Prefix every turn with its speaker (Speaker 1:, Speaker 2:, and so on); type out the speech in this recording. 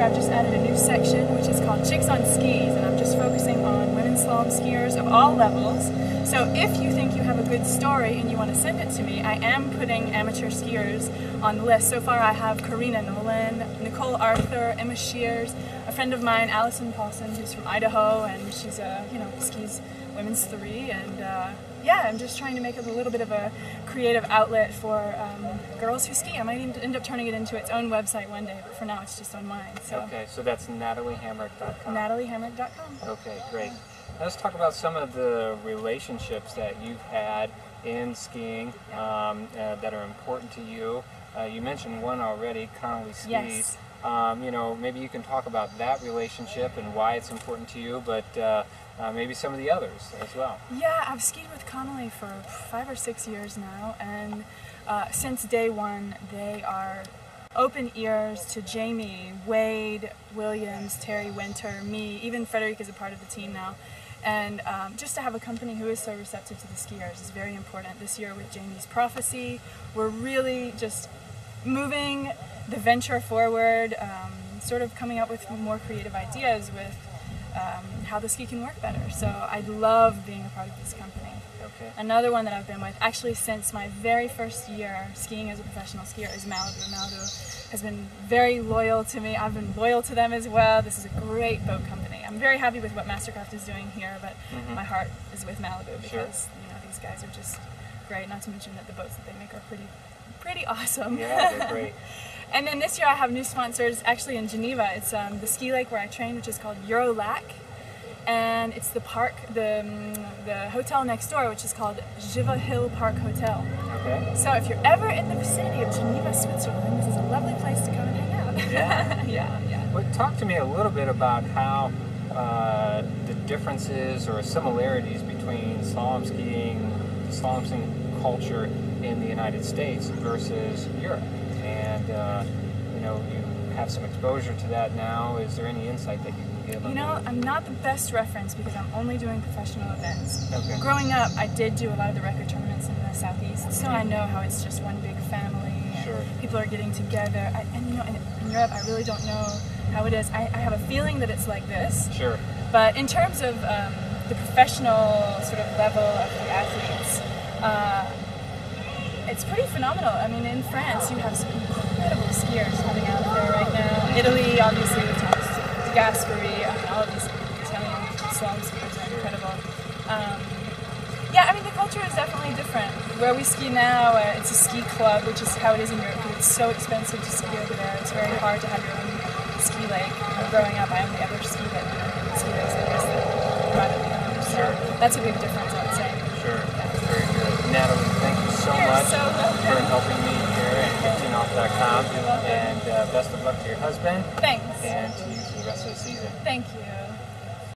Speaker 1: year I've just added a new section which is called Chicks on Skis, and I'm just focusing on women slalom skiers of all levels. So if you think you have a good story and you want to send it to me, I am putting amateur skiers on the list. So far I have Karina Nolan, Nicole Arthur, Emma Shears, a friend of mine, Allison Paulson, who's from Idaho, and she's skis women's 3, and yeah, I'm just trying to make it a little bit of a creative outlet for girls who ski. I might end up turning it into its own website one day, but for now it's just on mine. So.
Speaker 2: Okay, so that's NatalieHamrick.com.
Speaker 1: NatalieHamrick.com.
Speaker 2: Okay, great. Let's talk about some of the relationships that you've had in skiing that are important to you. You mentioned one already, Connolly Skis.
Speaker 1: Yes.
Speaker 2: Maybe you can talk about that relationship and why it's important to you, but maybe some of the others as well.
Speaker 1: Yeah, I've skied with Connolly for 5 or 6 years now, and since day one, they are open ears to Jamie, Wade, Williams, Terry Winter, me, even Frederick is a part of the team now. And just to have a company who is so receptive to the skiers is very important. This year with Jamie's Prophecy, we're really just moving the venture forward, sort of coming up with more creative ideas with how the ski can work better. So I love being a part of this company.
Speaker 2: Okay.
Speaker 1: Another one that I've been with, actually since my very first year skiing as a professional skier, is Malibu. Malibu has been very loyal to me. I've been loyal to them as well. This is a great boat company. I'm very happy with what Mastercraft is doing here, but my heart is with Malibu because these guys are just great. Not to mention that the boats that they make are pretty awesome.
Speaker 2: Yeah, they're great.
Speaker 1: And then this year I have new sponsors actually in Geneva. It's the ski lake where I train, which is called Eurolac. And it's the park, the hotel next door, which is called Giva Hill Park Hotel.
Speaker 2: Okay.
Speaker 1: So if you're ever in the vicinity of Geneva, Switzerland, this is a lovely place to come and hang out.
Speaker 2: Yeah.
Speaker 1: yeah.
Speaker 2: Well, talk to me a little bit about how the differences or similarities between slalom skiing culture in the United States versus Europe. And you have some exposure to that now. Is there any insight that you can give?
Speaker 1: I'm not the best reference because I'm only doing professional events.
Speaker 2: Okay.
Speaker 1: Growing up, I did do a lot of the record tournaments in the Southeast, so I know how it's just one big family.
Speaker 2: Sure.
Speaker 1: People are getting together. In Europe, I really don't know how it is. I have a feeling that it's like this.
Speaker 2: Sure.
Speaker 1: But in terms of the professional sort of level of the athletes, it's pretty phenomenal. I mean, in France, you have some incredible skiers coming out of there right now. Italy, obviously, with Thomas de Gasperi, all of these Italian slalom skiers are incredible. The culture is definitely different. Where we ski now, it's a ski club, which is how it is in Europe. It's so expensive to ski over there. It's very hard to have your own ski lake. Growing up, I only ever skied at ski lakes like this that are privately owned. So that's a big difference, I would say.
Speaker 2: Sure. Very good. Natalie, thank you so much for helping me here at 15off.com.
Speaker 1: You're welcome.
Speaker 2: And best of luck to your husband.
Speaker 1: Thanks.
Speaker 2: And to you for the rest of the season.
Speaker 1: Thank you.